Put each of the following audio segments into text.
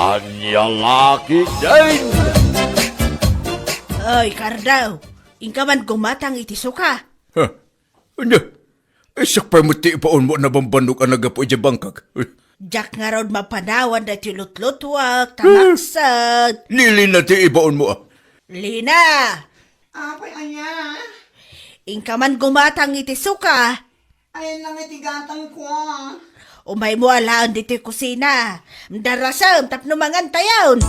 Anya laki din! Oy, Kardaw, ingka man gumatang itisuka. Ha? Ano? Isak pa mo ti ipaon mo na bambanok ang nagapo dyan bangkag. Jack nga raw mapanawan na tilutlutwak, tamaksad. Nili na ti ipaon mo ah. Lina, Apay aya. ingka man gumatang itisuka. Ay nang itigatang ko. Umay mo alaan dito kusina. Mdarasam, tapno mangan tayawn.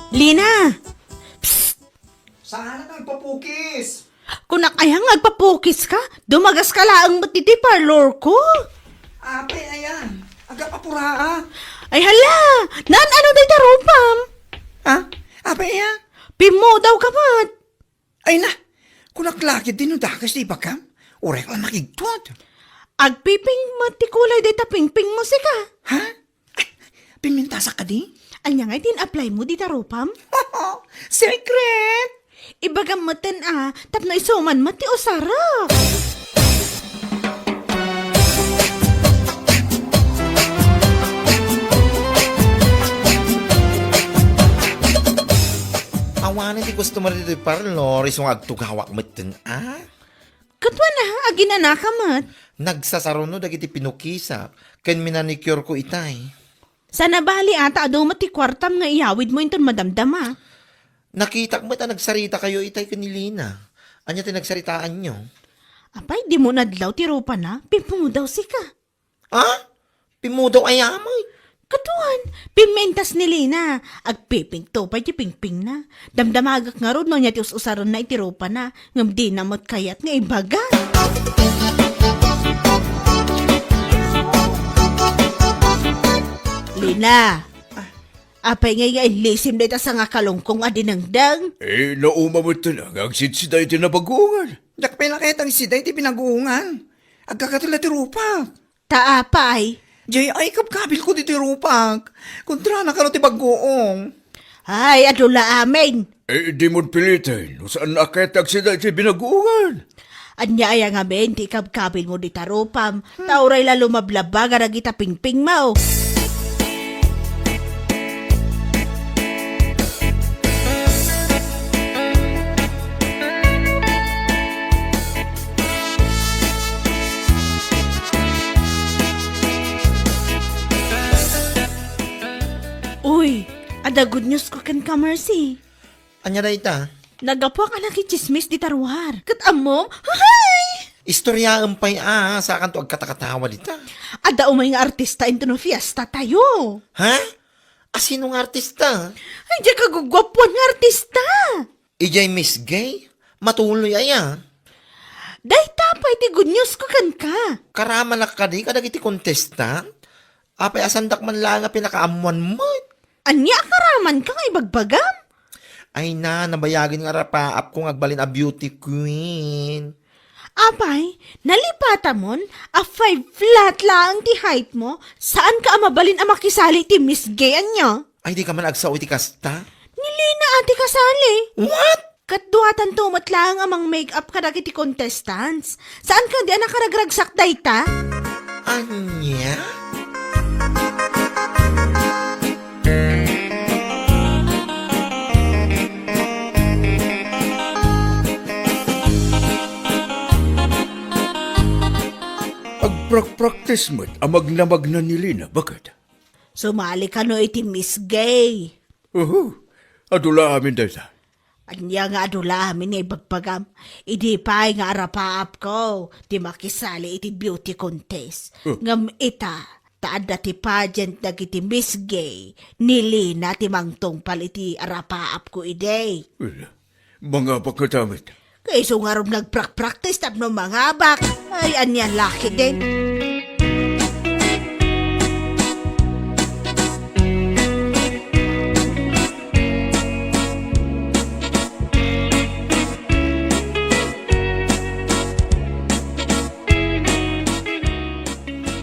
Lina, Sana kang papukis. kunak ayang agpapukis ka, dumagas ka laang matiti parlor ko. Apay ayan. Aga papura. Ay hala, nan ano day tarupam? Ha? Apay ayan. Pimo daw ka mat. Ay na. Kunaklakit din no dakas di ba kam? Urek lang nakigtuad. Agpiping matikulay day tapingping mo sika. Ha? Ay, pinmintasa ka di? Anya nga tin-apply mo di tarupam? Secret! Ibagam maten tapno isuman mati o sarap. Awanan ti customer dito parlor, isong agtugawak matin, Katwa na, aginana ka mat. Nagsasaruno dagiti pinukisa, ken minanicure ko itay. Sana bali ata adaw mati kwartam nga iyawid mo inton madamdama. Nakita mo nagsarita kayo itay kanilina. Anya ti nagsaritaan nyo? Apay, di mo nadlaw ti rupa na, pimpungo daw sika. Pimudaw ayamoy. Katuan, pimentas ni Lina. Agpiping to pa ti pingping na. Damdamagak nga ron no niya ti usaron na iti rupa na. Ngam di namot kayat nga ibaga. Lina, apay nga lisim na ita sa nga kalungkong adinangdang. Nauma mo talang ang sinsiday ti nabagungan. Dakpay na kahit ang siday ti pinaguungan. Agkakatula ti rupak. Taapay. Jay, ay kapkabil ko di ti rupak. Kontra na ka no ti baguong. Ay, adula amin. Di mo pilitin. Saan naketag sila ti binagungan? Anya ay nga ben, di kabkabil mo di tarupam. Tauray lalo mablabaga na kita pingping mo. Uy, ada good news ko kan ka, Mercy. Anya na ita? Nagapo ka na chismis di tarwar. Katamom, hay! Istorya pay sa kanto agkatakatawa dita. Ada umay nga artista into no fiesta tayo. Ha? Asinong artista? Ay, di ka gugwapuan nga artista. Ijay Miss Gay? Matuloy aya. Day tapay ti good news ko kan ka. Karama na ka di kadagiti contestant? Apay asandak man lang nga pinakaamuan mo. Anya karaman ka nga ibagbagam. Ay nabayagin nga rapaap kong agbalin a beauty queen. Apay, nalipata mon, a 5 flat lang ti height mo, saan ka mabalin a makisali ti Miss Gay anya? Ay di ka man agsaw iti kasta? Nilina ati kasali. What? Katduhatan tumat lang amang make-up ka iti contestants. Saan ka di nakaragragsak dayta? Anya? Agprak-practice mo't amag-namag na nilina. Bakit? Sumali ka no iti Miss Gay. Adula amin dahil. Anya nga adula amin nga ibagpagam. Idi pa'y nga arapaap ko. Di makisali iti beauty contest. Ngam ita, taada ti pageant dagiti Miss Gay. Nili na ti mangtungpal iti arapaap ko ide. Mga pagkatamit. Kayso nga rin nagprak-practice tapno mga bak. Ay, anya laki din.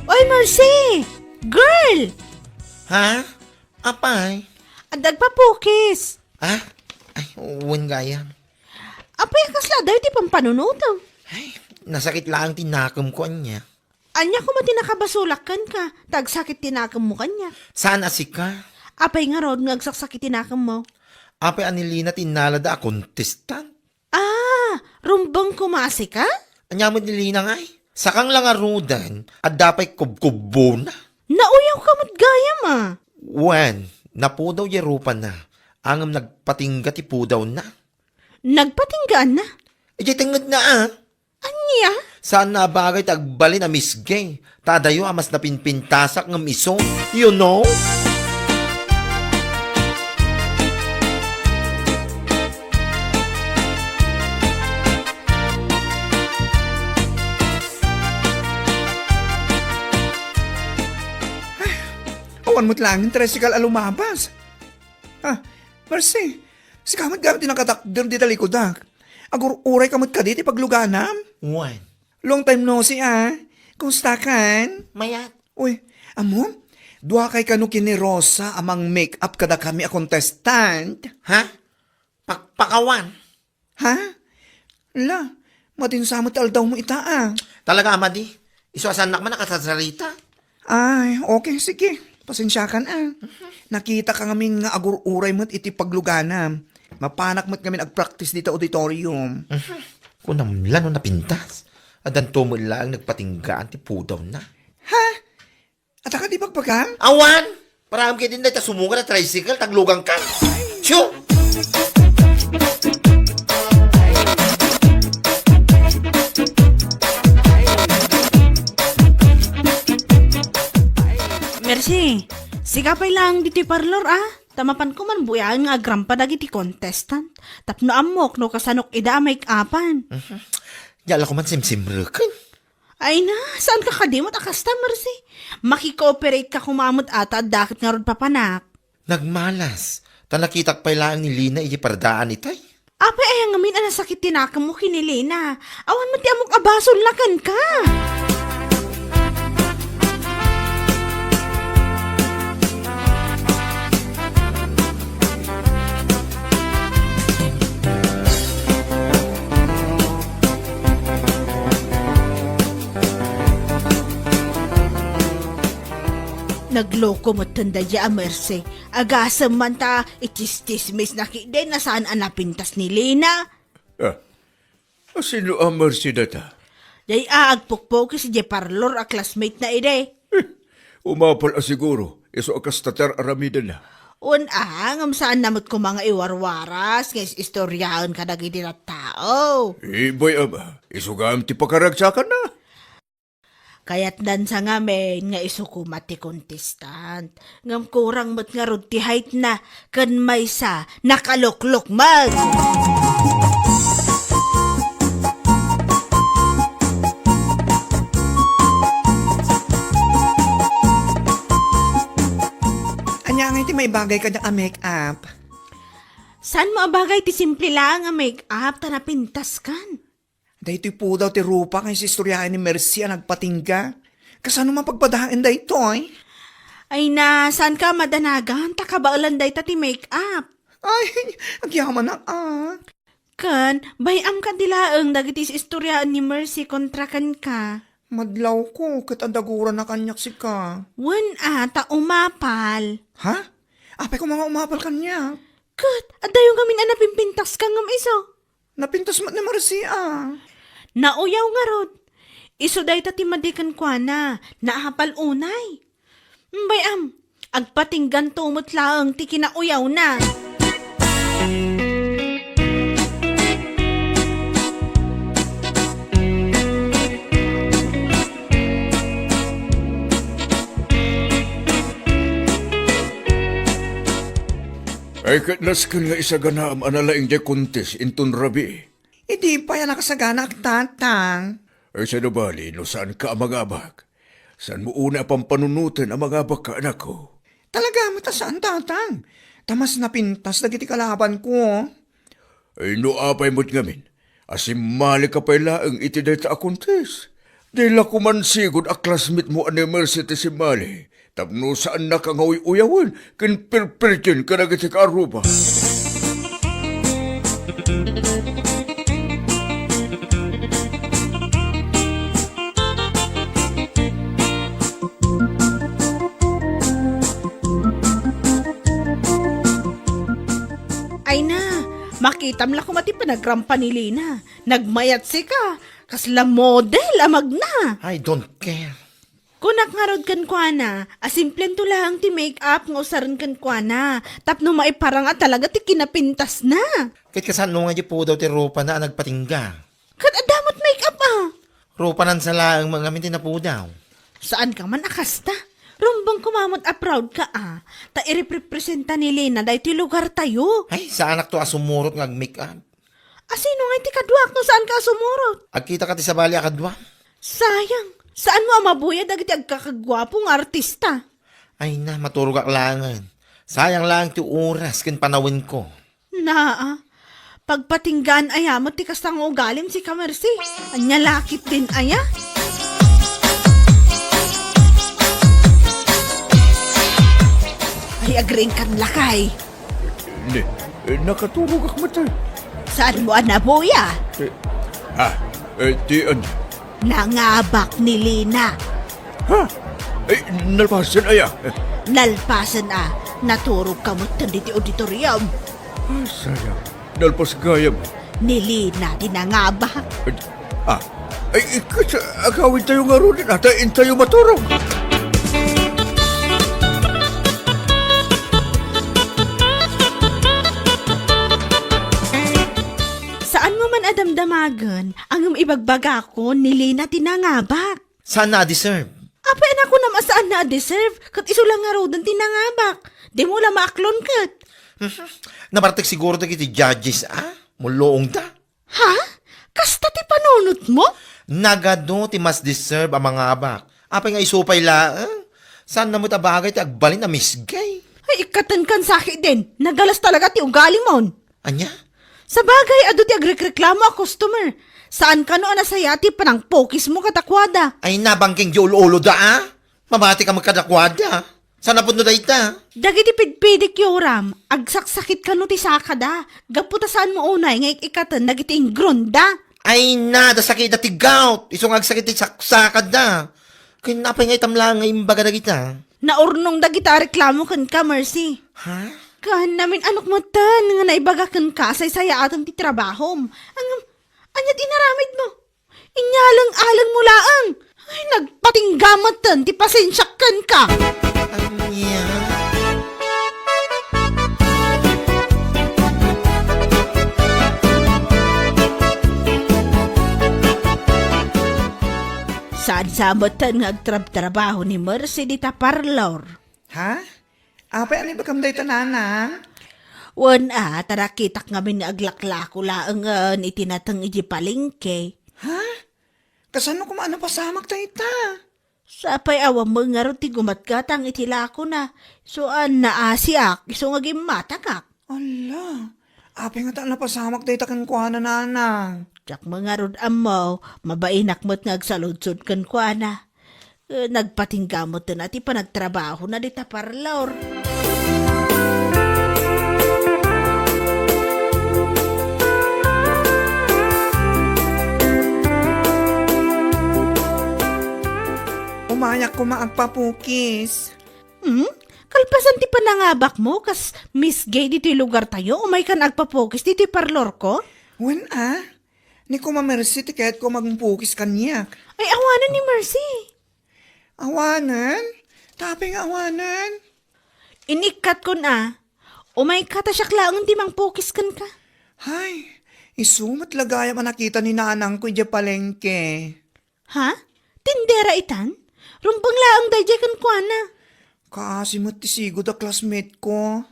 Oy, Mercy! Girl! Ha? Apay? Adag papukis. Ha? Ay, uwin gaya. Apay kasla daw ti pampanunuto. Ay, Nasakit lang tinakam ko niya. Anya ko matinakabasulakan ka, tagsakit tinakam mo kanya. Saan asika? Apay nga rod, ngagsaksakit tinakam mo. Apay anilina tinalada a contestant. Ah, rumbang kumasi ka? Anya mo nilina nga eh. Sakang lang arudan at dapat kubkubo na. Nauyaw ka matgaya ma. Wen, napudaw yerupa na. Angam nagpatingga ti pudaw na. Nagpatinggaan na. Ije tingad na ah. Anya? Saan na bagay tagbalin na misgay? Tadayo amas na pinpintasak ng iso. You know? Awan mo't lang yung tricycle alumabas. Ah, Marcy, si kamat gamit din ang katakder di talikodak. Agur uray kamot ka diti pagluganam. Wen, Long time no see Kumusta kan? mayat. Uy, amo? Dua kay kanu kini Rosa amang make-up kada kami a contestant. Ha? Pakpakawan. Ha? La, matinsamot aldaw mo ita Talaga amadi. Isuasan nak man nakasasarita. Ay, okay, sige. Pasensya ka na. Nakita ka ngamin nga agur-uray mo't iti pagluganam. Mapanak mo't kami nag-practice dito auditorium. Kung namlan na pintas. Adan tumul lang nagpatinggaan ti pudaw na. Ha? At ka di pagpagam? Awan! Parang kayo din na sumunga na tricycle, taglugang ka. Shoo! Merci. Sigapay lang diti parlor Tamapan ko man buyan nga agrampa dagiti contestant. Tapno amok no kasanok ida make-upan. Yala ko man simsimrukan. Ay na, saan ka kadimot a customer si? Makikooperate ka kumamot ata at dakit nga rod papanak. Nagmalas. Tanakitak pa lang ni Lina iji pardaan itay. Apay ay ngamin ang sakit tinakam mo kinilina. Awan mo ti amok abasol lakan ka. Nagloko mo tanda dya, Merce. Agasam man ta, itis-tismis na kide na saan anapintas ni Lina. Sino ang Mercy data? Day agpukpok si parlor a classmate na ide. Umapal siguro. Iso akastater aramida na. Ngam saan namot ko mga iwarwaras, ngayon istoryahan ka nagiti na tao. Boy ama, isugam ti pakaragsakan na. Kaya't dan sa ngamin nga isukumati contestant. Ngam kurang mo't nga rod ti height na kan may sa nakaluklok mag. Anya nga iti may bagay ka na make-up. Saan mo abagay ti simple lang ang make-up ta napintas kan? Dahito po daw ti Rupa kay si istoryahan ni Mercy ang nagpatingga. Kasano man pagpadahan dahito Ay na, saan ka madanagan? Takabaulan day ta ti make-up. Ay, agyaman na Kan, bayam ka dilaeng dagiti istoryaan ni Mercy kontra kan ka. Madlaw ko, kat andaguran na kanyak si ka. Wen ta umapal. Ha? Apay ko mga umapal kanya. Kat, adayo gamin anapimpintas ka ngam iso. Napintas mat ni Mercy Nauyaw nga rod. Iso day ta ti madikan kwa na, naahapal unay. Bayam, agpatinggan tumot laeng ti kinauyaw na. Ay katlaskan nga isa ganaam analaing di kontes intun rabi. Hindi pa yan nakasagana ang tatang. Ay sa nabali, no saan ka amagabak? Saan mo una pang panunutin amagabak ka anak ko? Talaga mo ta saan tatang? Tamas na pintas na giti kalaban ko. Ay no apay mo't ngamin. Asim mali ka pa ilaang itiday ta akontes. Dila ko man sigod a classmate mo university si Mali. Tapno saan na kang uyawan, kin perpertin ka na giti ka aruba. Nakitam lang ko mati panagrampa ni Lina. Nagmayat si ka. Kasla model, amag na. I don't care. Kunak nga rod kan kwa na, asimplen to lang ti make-up nga usaran kan kwa na. Tapno maiparang at talaga ti kinapintas na. Kahit kasan nga di po daw ti rupa na nagpatingga. Kat adamot make-up ah. Rupa nan sala ang mga minti na po daw. Saan ka man akasta? Rumbang kumamot a proud ka ah. Ta irepresenta ni Lina dahi ti lugar tayo. Ay, sa anak to asumurot nga make up. Asino nga ti kadwak no saan ka sumurot? Agkita ka ti sa bali akadwa. Sayang, saan mo amabuya dagiti agkakagwapong artista? Ay na, maturog aklangan. Sayang lang ti oras kin panawin ko. Naa, pagpatinggan aya mo ti kastang ugalim si Kamersi. Anya lakit din aya. Ay agring kan lakay. Ne, nakaturog ak matay. Saan mo anabuya? Ti ano? Nangabak ni Lina. Ha? Nalpasan aya. Nalpasan naturog ka mo tandi ti auditorium. Sayang. Nalpas gayam. Ni Lina dinangabak. Ay, ikat, agawin tayo nga rin. Atain tayo maturog. Saan mo man adamdamagan ang ibagbaga ko ni Lina tinangabak? Saan na-deserve? Apa na ko naman saan na deserve? Kat iso lang nga rodan tinangabak. Di mo lang maaklon kat. Nabartek siguro na kiti judges, Muloong ta. Ha? Kasta ti panunot mo? Nagado ti mas deserve ang mga abak. Apay nga isupay laang. Saan na mo tabagay ti agbalin na misgay? Ay ikatan kan sakit din. Nagalas talaga ti ugali mon. Anya? Sa bagay, ado ti agreklamo a customer. Saan ka no anasaya ti panang pokis mo katakwada? Ay nabangking di ulo-ulo da, Mabati ka magkadakwada. Saan na po no dayta? Dagiti pidpidik yoram, agsaksakit ka no ti sakada. Gaputa saan mo unay, ngay ikatan, dagiti ingronda. Ay na, da sakit na ti gout. Isong agsakit ti saksakad da. Kinapay nga itamlang nga imbaga na kita. Naurnong dagita reklamo kan ka, Mercy. Ha? Kan namin anok mo tan, nga naibaga kan ka, say-saya atang ti trabahom. Anyat inaramid mo. Inyalang-alang mo laang. Ay, nagpatinggamat tan, ti pasensyakan ka. Anya? Saan sabotan nga agtrab-trabaho ni Mercy di ta parlor? Ha? Apay ano ba kamday tanana? Wan tarakitak nga min aglaklako laangan itinatang iji palengke. Ha? Kasano kumano pasamak tayo ta? Sapay awam mo nga ron ti gumatgatang itilako na. So naasiak, iso nga gimatakak. Ala, apay nga ta napasamak tayo takan kuha na nanang. Tsak mga ron amaw, mabainak mo't ngagsaludsod kan kwa na. Nagpatinggamot na ti panagtrabaho na di ta parlor. Umayak ko maagpapukis. Kalpasan ti panangabak mo, kas Miss Gay dito lugar tayo, umay ka nagpapokis dito parlor ko? Wen ni ko mamersi ti kahit ko magpukis kanyak. Ay, awanan ni Mercy. Awanan? Taping awanan? Inikat ko na. Umay ka ta siya klaang di mang pokis kan ka. Hay, isumat lagaya manakita ni nanang ko dya palengke. Ha? Tindera itan? Rumpang laang dayjay kan kwa na. Kasi matisigo da classmate ko.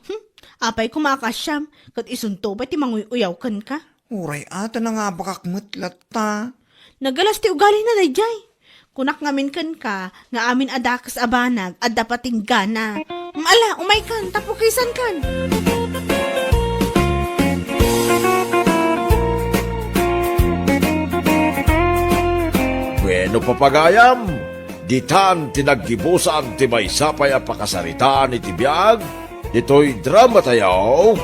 Apay kumakasyam, kat isunto pa ti manguyaw kan ka. Uray ata na nga bakakmat lata. Nagalas ti ugali na dayjay. Kunak ngamin kan ka, nga amin adakas abanag, at dapating gana. Ala, umay kan, tapukisan kan. Bueno papagayam, ditan tinaggibusan ti may sapay a pakasaritaan iti biyag, dito'y drama tayo,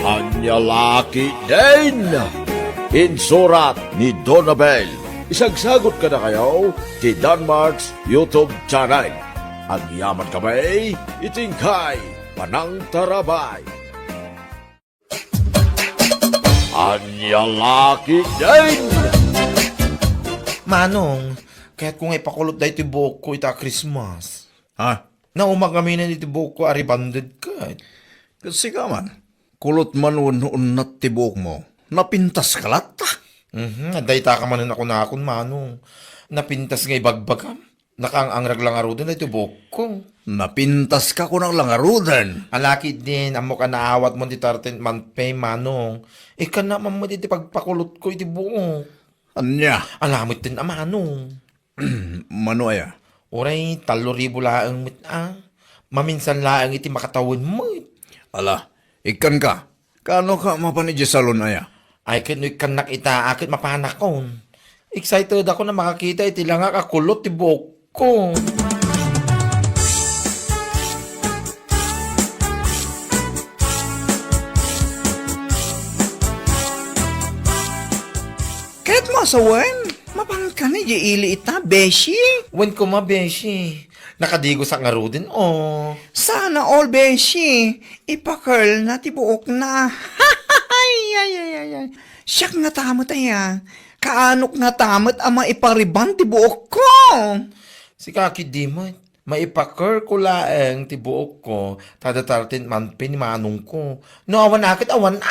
Anya Laki din! Insurat ni Donabel. Isagsagot ka na kayo ti Danmarks YouTube channel. Ang yaman kamay, itingkay, panang tarabay. Anya laki din. Manong, kahit kung ipakulot da iti buhok ko ita Christmas. Ha? Naumag kami na iti buhok ko, aribanded ka. Kasi ka man, kulot man noon na tibok mo. Napintas ka lata. Dayta ka man ako na akon, Manong. Napintas nga ibagbagam. Nakaangrag lang aro din iti buhok ko. Napintas ka ko ng langarudan. Alaki din, amo ka naawat mo ti 13th month pay, Manong. Ika naman mo iti pagpakulot ko iti buhok. Anya, Alamit din, Manong. mano aya? Oray, 3,000 laang mit Maminsan laang iti makatawin mo. Ala, ikan ka. Kano ka mapanidya salon aya? Ay, kano'y kanak ita, akit mapanak ko. Excited ako na makakita iti lang kakulot ti buhok ko. Kahit mo asawan, mapang ka na ili ita, beshi. When ko mabeshi, nakadigo sa ngaro din, oh. Sana all beshi, ipa-curl na tibuok na. Ay. Siyak nga tamot aya. Kaanok nga tamot ama ipariban tibuok ko. Si Kaki Dimot, maipakar ko laang ti buok ko, tada 13th month pay ni Manong ko. No, awan akit, awan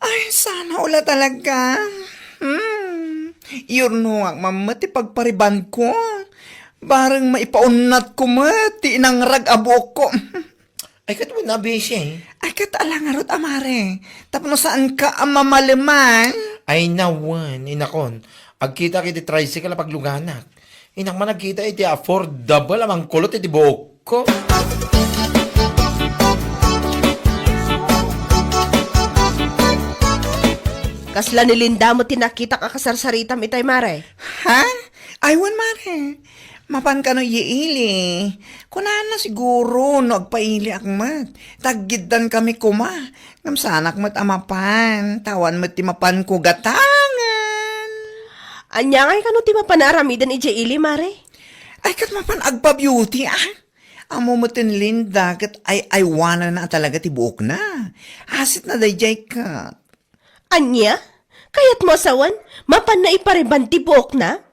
Ay, sana ula talaga. Yun ang mamati pagpariban ko. Barang maipaunat ko mati nang rag-abok ko. Ay, kat mo na, beshi. Ay, katalang arot amare. Tapno saan ka ang mamalaman? Ay, nawan, inakon. Agkita kiti tricycle na pagluganak. Inak man nagkita iti affordable amang kulot iti buhok ko. Kasla ni Linda mo tinakita ka kasarsaritam itay mare. Ha? Aywan mare. Mapan ka no iili. Kunan na siguro no agpaili akmat. Taggidan kami kuma. Ngamsanak mat amapan. Tawan mat timapan ko gatangan. Anya ngay kano ti mapanaramidan iti ili mare? Ay kat mapan agpa beauty Amo mo tin Linda kat ay aywanan na talaga ti buok na. Hasit na dayjay ka. Anya? Kayat mo asawan? Mapan na ipariban ti buhok na?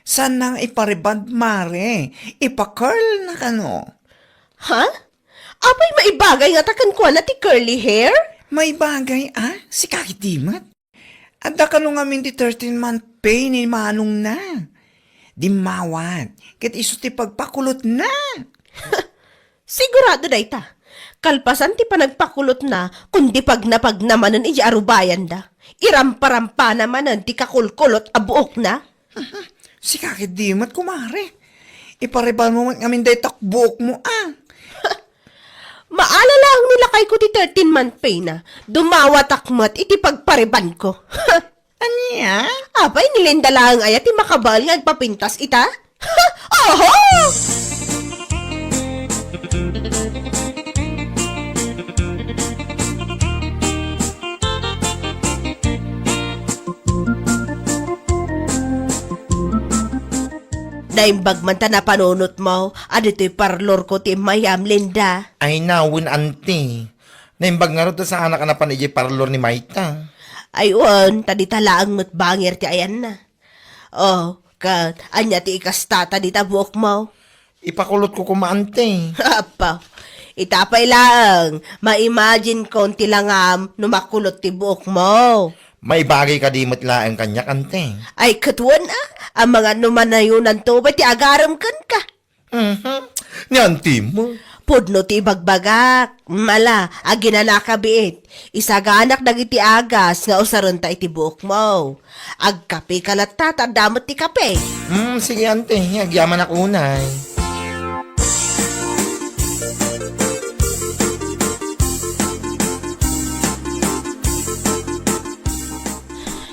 San nang ipariband mare? Ipa-curl na kano. Ha? Apay maibagay nga takan ko na ti curly hair? May bagay si kakitimat. Adda ka nung amin ti 13-month pay ni Manong na. Di mawat, kat iso ti pagpakulot na. Sigurado day ta. Kalpasan ti panagpakulot na, kundi pag napagnamanan iji arubayan da. Irampa-rampa namanan ti kakulkulot a buok na. Si kakitimat kumare. Iparibal mo amin day takbuok mo Maalala ang nilakay ko ti 13-month pay na. Dumawatakmat iti pagpariban ko. Anya? Apay nilinda lang ay ti makabal nga agpapintas ita? Oho! Naimbag man ta na panunot mo, adito'y parlor ko ti Mayam Linda. Ay, nawin, ante. Naimbag nga rin to sa anak na panigi parlor ni Maita. Ayun, tadi talaang matbangir ti ayan na. Oh, kat, anya ti ikastata di tabuok mo. Ipakulot ko kumaante. Apa, itapay lang. Ma-imagine konti langam numakulot ti buok mo. May bagay ka di matla ang kanya kante. Ay, katuan ang mga numanayunan to, ba't ti agaram kan ka? Ni auntie mo. Pudno ti bagbagak, mala, aginanakabiit. Isaganak dagiti agas nga usaron ta iti buok mo. Agkape kalata, tandamot ti kape. Sige ante, agyaman ako unay.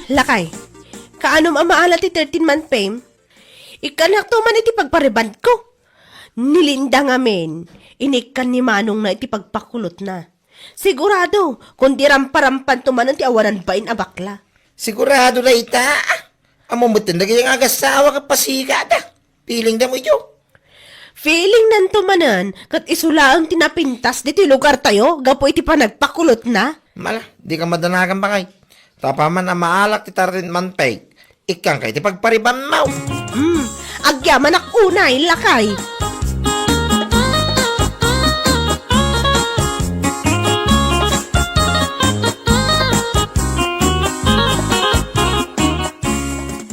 Lakay, kaanom ang maalat ti 13-month fame? Ikanak to man iti pagpariband ko. Nilinda ngamin, inikan ni Manong na iti pagpakulot na. Sigurado, kundi ramparampan to man ti awanan bain abakla. Sigurado na ita. Amo mo tindag yung agasawa ka pasigada. Piling na mo ito. Feeling nanto manan, kat isulaang tinapintas diti lugar tayo, gapo iti panagpakulot na. Mala, di ka madanagan pa kay. Tapaman na maalak ti tarin man pek. Ikang kay ti pagpariban mo. Agyaman ak unay, lakay.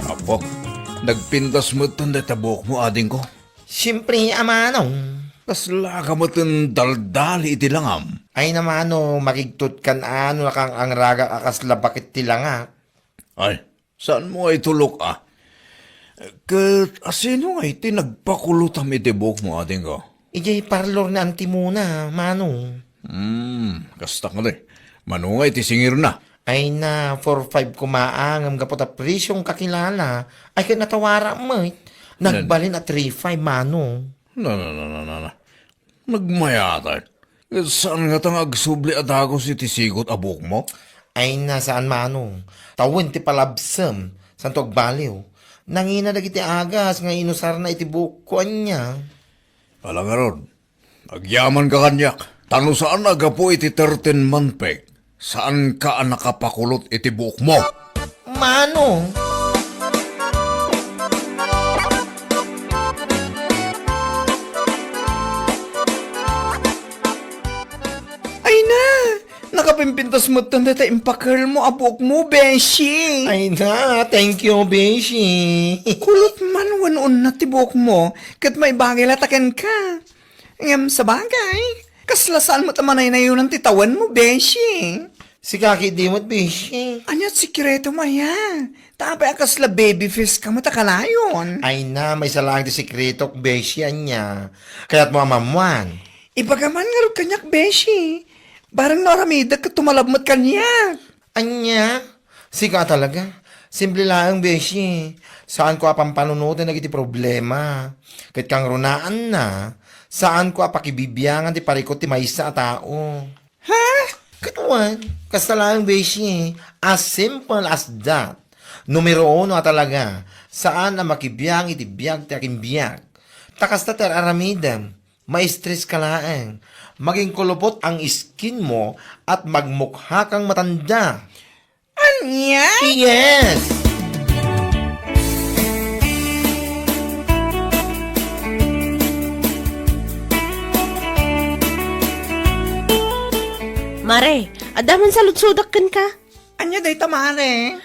Apo, nagpintas mo itong detabok mo, ading ko. Siyempre, amanong. Kasla ka mo itong daldali iti langam. Ay namano, makigtut kan ano na kang ang raga akasla bakit tila nga. Ay, saan mo ay tulok Kat asino nga iti nagpakulutam iti buhok mo, ading ko? Ijay parlor na anti muna, manong. Kasta ka rin. Manungay iti singir na. Ay na, 4-5 kumaang ang kapot a presyong kakilala. Ay kaya natawara mo. Nagbalin at 3-5, manong. Na. Nagmayatan. Saan nga tang agsubli at agos iti sigot abok mo? Ay na, saan manong? Tawin ti palabsam, santog baliw. Nangina dagiti agas, nga inusar na iti bukuan niya. Alam nga ron, agyaman ka kanyak. Tano saan agapo iti 13 manpek? Saan ka nakapakulot iti buhok mo? Manong? Ay na! Nakapimpintas mo itong data impakal mo, abok mo, Beshi! Ay na, thank you, Beshi. Kulot man wanon na tibok mo, kat may bagay latakan ka. Ngam sa bagay, kaslasaan mo tamanay na yun ang titawan mo, Beshi. Si Kaki Dimot, Beshi. Anyat sikreto maya. Tapay akasla baby face ka mo takalayon. Ay na, may salang di sikretok, Beshi, anya. Kaya't mo amamuan. Ibagaman nga rin kanyak, Beshi. Barang naramida ka tumalabmat kanyak. Anya? Sika talaga. Simple lang, Beshi. Saan ko apang panunutin na iti problema? Kahit kang runaan na, saan ko apakibibiyangan ti parikot ti maysa a tao? Ha? Katuan, kasta lang, Beshi. As simple as that. Numero 1 talaga. Saan na makibiyang iti biyag ti aking biyag? Takasta ter aramidam. Ma-stress ka laang. Maging kulupot ang skin mo at magmukha kang matanda. Anya? Yes! Mare, adaman sa lutsudakan ka. Anya day tamare?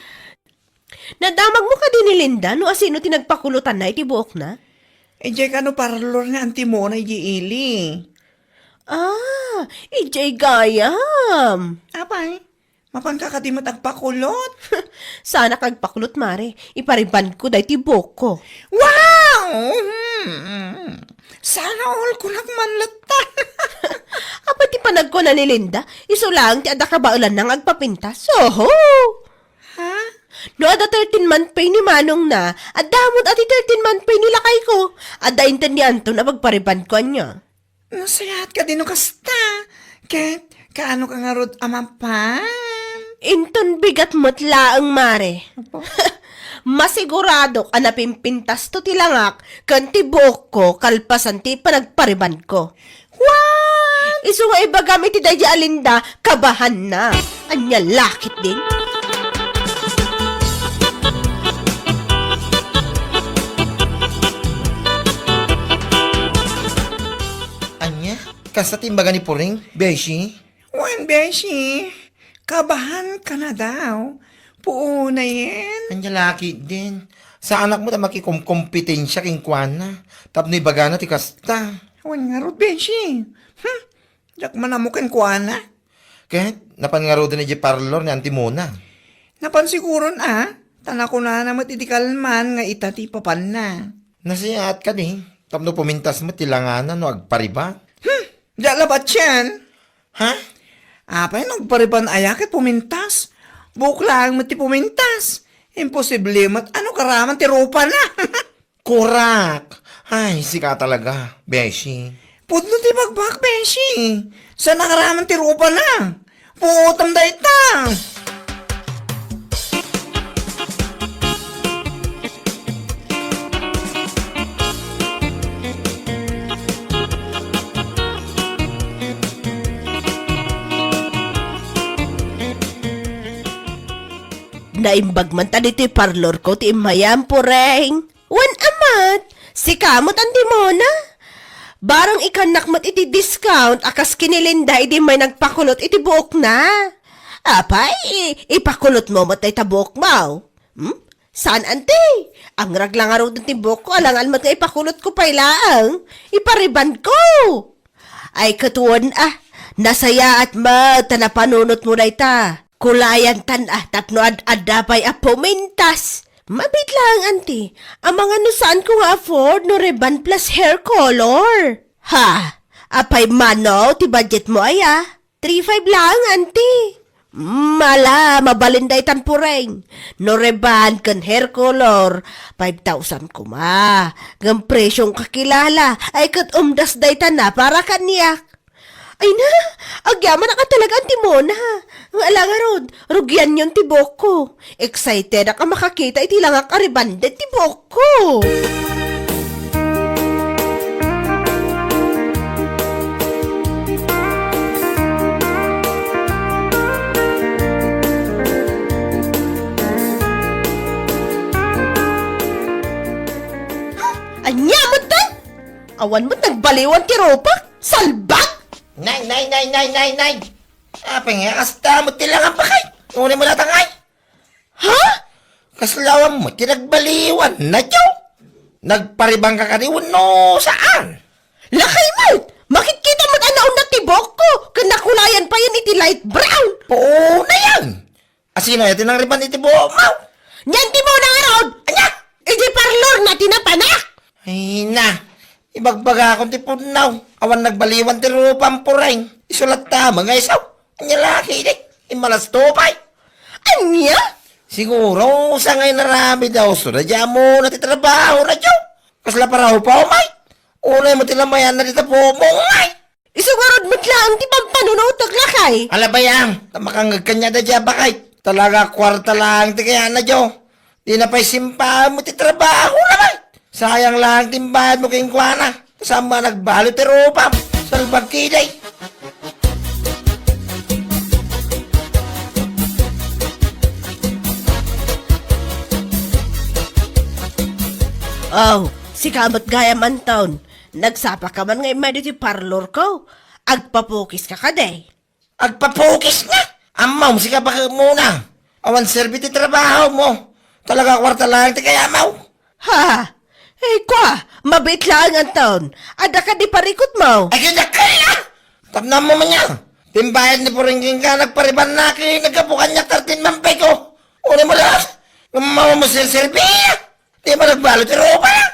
Nadamag mo ka din ni Linda no asino tinagpakulutan na iti buok na? Ejay ka no parlor nga anti mo na ili. Ah, ijay gayam. Apay, mapangkakati mo tagpakulot. Sana kagpakulot, Mare. Ipariban ko dahi ti buok ko. Wow! Sana all ko nagmanlatan. Apa ti panag ko na ni Linda, iso lang ti ada kabaulan nang agpapintas. Oho! Ha? No, ada 13-month pay ni Manong na, adamot ati 13-month pay ni lakay ko. Ada intan ni Anton na magpariban ko niya. Nasayat ka din no kasta. Ket, kaano ka nga rod amapan? Inton bigat mo't laang, Mare. Masigurado ka na pimpintas to tilangak, kan ti buhok ko, kalpasan ti panagpariban ko. What? Iso nga iba gamit ti Dadya Alinda, kabahan na. Anya lakit din. Anya? Kasta timbaga ni Puring, Beshi? Wan, Beshi. Kabahan ka na daw. Puuna yan. Anya laki din. Sa anak mo ta makikumkompetensya king kwana. Tapno ibaga na ti kasta. Wan nga rod, Beshi. Jak manamukan ko ana. Kahit napangaro din ni parlor ni Antimona. Napansiguron Tana ko na namat itikalman nga itati papan na. Nasiyaat ka di. Tapno pumintas mo tilanganan no agpariba. Dalabat yan. Ha? Apay nagpariban ayakit pumintas. Buklang mati pumintas. Imposible mat ano karaman ti ropa na. Korak! Ay, sika talaga, Beshi. Pudno ti bagbak, Beshi. Sa nakaraman ti ropa na. Puutam da ita. Naimbag man ta dito parlor ko ti imayam pureng. Wan amat, si kamot ang timona. Barang ikanakmat iti discount, akas kinilinda iti may nagpakulot iti buok na. Apay, ipakulot mo matay tabuok mo. Saan ante? Ang raglang araw ng tibok ko, alangan mat nga ipakulot ko pailaang. Ipariban ko. Ay katuon nasaya at tanapanunot mo na ita. Kulayan tapno ad-adapay pumintas. Mabit lang, auntie. Ang mga saan ko nga afford no ribbon plus hair color. Ha? Apay mano, ti budget mo ay 3,500 lang, auntie. Mala, mabalinday tanpureng. No ribbon kan hair color, 5,000 kuma. Ngam presyong kakilala, ay kat umdas day na para kaniyak. Ay na, agyaman na ka talaga ang timona. Ang alangan rod, rugyan yung tibok ko. Excited na ka makakita, iti lang ang karibande tibok ko. Anya mo tan? Awan mo nagbaliwan ti ropa? Salbak! Nay! Apa nga, kasta mo tilangan pa kay. Ngunit mo natangay. Ha? Kaslawang mo, tinagbaliwan na Diyo. Nagparibang ka kaniwan no saan? Lakay mo! Makikita mo anaon na tibok ko! Kanakulayan pa yan iti light brown! Oo na yan. Asino yatin ang riban iti buo mo? Nyan ti mo na nga rod! Anya! Iti parlor na tinapanak! Ay na. Ibagbaga akong ti punaw. Awan nagbaliwan ti rupang pureng. Isulat tama nga isaw. Ang laki dik. Imalas tupay. Anya? Siguro sa ngayon narami daw. So nadya mo na ti trabaho na Diyo. Kasla paraw pa umay. Unay mo tilamayan na dito po mungay. Isugarod mo't lang ti pampanunotag lakay. Alabayang. Tamakangag kanya da dya bakay. Talaga kwarta lang ti kaya na Diyo. Di na pa'y simpa mo ti trabaho naman. Sayang lang timbahan mo kayong kuwana. Kasama nagbalo ti rupam. Salbag kiday. Oh, si kamot gaya man taon. Nagsapa ka man ngayon medyo ti parlor ko. Agpapukis ka day. Agpapukis na. Amaw, sika pa muna. Awan serbi ti trabaho mo. Talaga kwarta lang ti kaya amaw. Ha? Eh, kwa, mabit lang ang taon. Ada ka di parikot mo. Ay, kinakay na! Tapna mo man niya. Timbayan ni Puringking ka, nagpariban na kayo, nagkapukan niya 13 mampay ko. Uli mo lang. Mama mo silsilbi. Di ba nagbalo ti ropa na?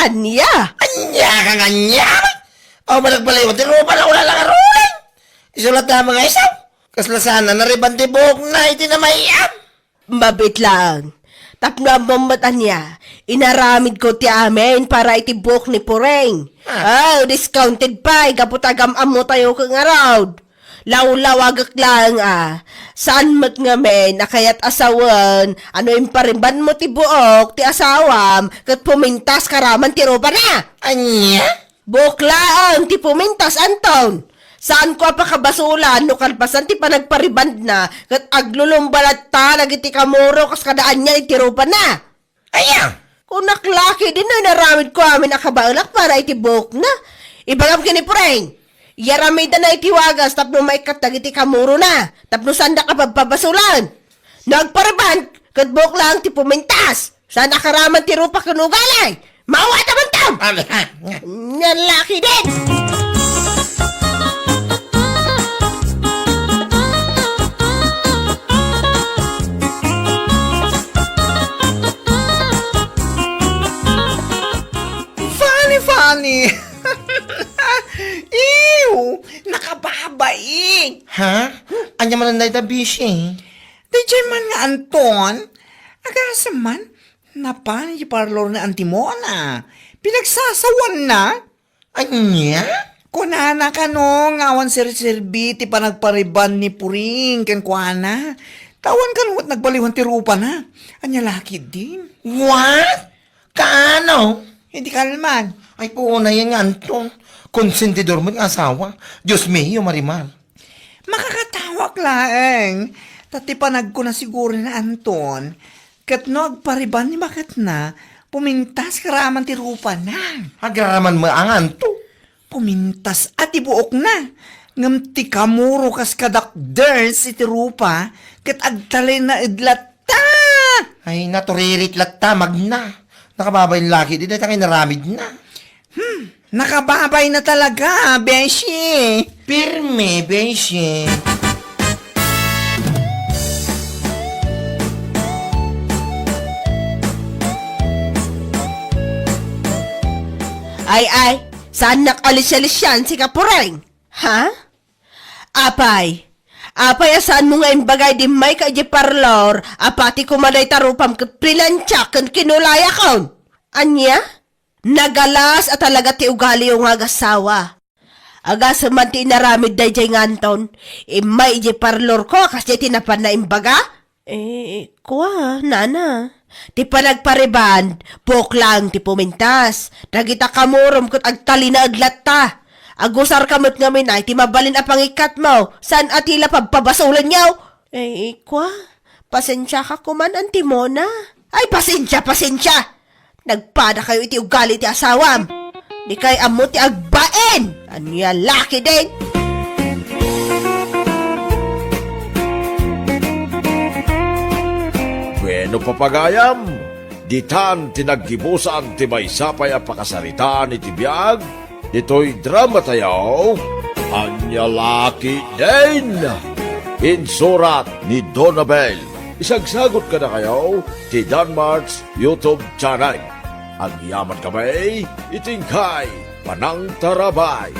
Anya? Anya ka nga niya. O ba nagbalayo ti ropa na wala lang aruling. Isulat na mga isaw. Kasla sana nariban ti buhok na iti na maiyam. Mabit lang. Tapno ang bombatan niya. Inaramid ko ti amin para itibok ni Pureng. Oh, discounted pa. Kaputagam-am mo tayo kang araw. Law-lawagak lang Saan mat nga men, nakayat asawan. Ano yung parimban mo ti buok, ti asawam. Kat pumintas karaman ti ropa na. Anya? Buklaan ti pumintas, Anton. Saan ko apakabasulan no kalpasan ti panagpariband na kat aglulumbalat ta nagiti kamuro kas kadaan niya itirupan na. Aya? Kung naklaki din na naramid ko amin akabalak para itibok na. Ibagam kini Pureng. Yaramid na itiwagas tapno maikat iti kamuro na. Tapno sanda ka pagpabasulan. Nagpariband kat buk lang ti pumintas. Saan nakaraman ti rupa kanugalay. Mawa naman tam! Yan laki din! Funny. Ew! Nakababaing! Ha? Anya man ang busy. Di dyan man nga, Anton. Agasa man, napan yung parlor na Antimona. Pinagsasawan na. Anya? Kunana ka no, ngawan sir-serbi, ti pa nagpariban ni Puring, ken kuana. Tawan ka no, at nagbaliwan ti rupa na. Anya laki din. What? Kaano? Hindi kalman. Ay po na yan nga, Anton. Konsentidor mo ng asawa. Diyos mío, Marimar. Makakatawak laeng. Tatipanag ko na siguro na Anton. Kat no, agpariban ni bakit na, pumintas karaman ti rupa na. Agaraman mo ang anto. Pumintas at ibuok na. Ngam ti kamuro kas kadakder si ti rupa, kat agtalay na idlata. Ay, naturirit latta, magna. Nakababay yung laki, di na tayo naramid na. Nakababay na talaga, Beshi. Pirme, Beshi. Ay, saan nakalis-alis yan si Kapureng? Ha? Apay, asaan mo nga imbagay di may ka di parlor, apati kumalay tarupam kat prinantsak kan kinulaya kaon. Anya? Nagalas at talaga ti ugali yung agasawa. Agas man ti naramid day jay nganton, imay di parlor ko kasi tinapan na imbaga? Kuha, nana. Ti panagpariban, pok lang ti pumintas. Dagita kamurom kat agtali na aglat ta. Agusar kamot ngamin ay ti mabalin a pangikat mo. San atila pagpabasulan yaw? Kwa, pasensya ka kuman anti Mona. Ay, pasensya. Nagpada kayo iti ugali ti asawam. Di kay amo ti agbaen. Anya laki din. Bueno papagayam, ditan tinaggibusan ti maysapay a pakasaritaan iti biag, dito'y drama tayaw, anya laki din. Insurat ni Donabel. Isagsagot ka na kayo ti Danmarks YouTube channel. Ang yaman kamay, itingkay, panang tarabay.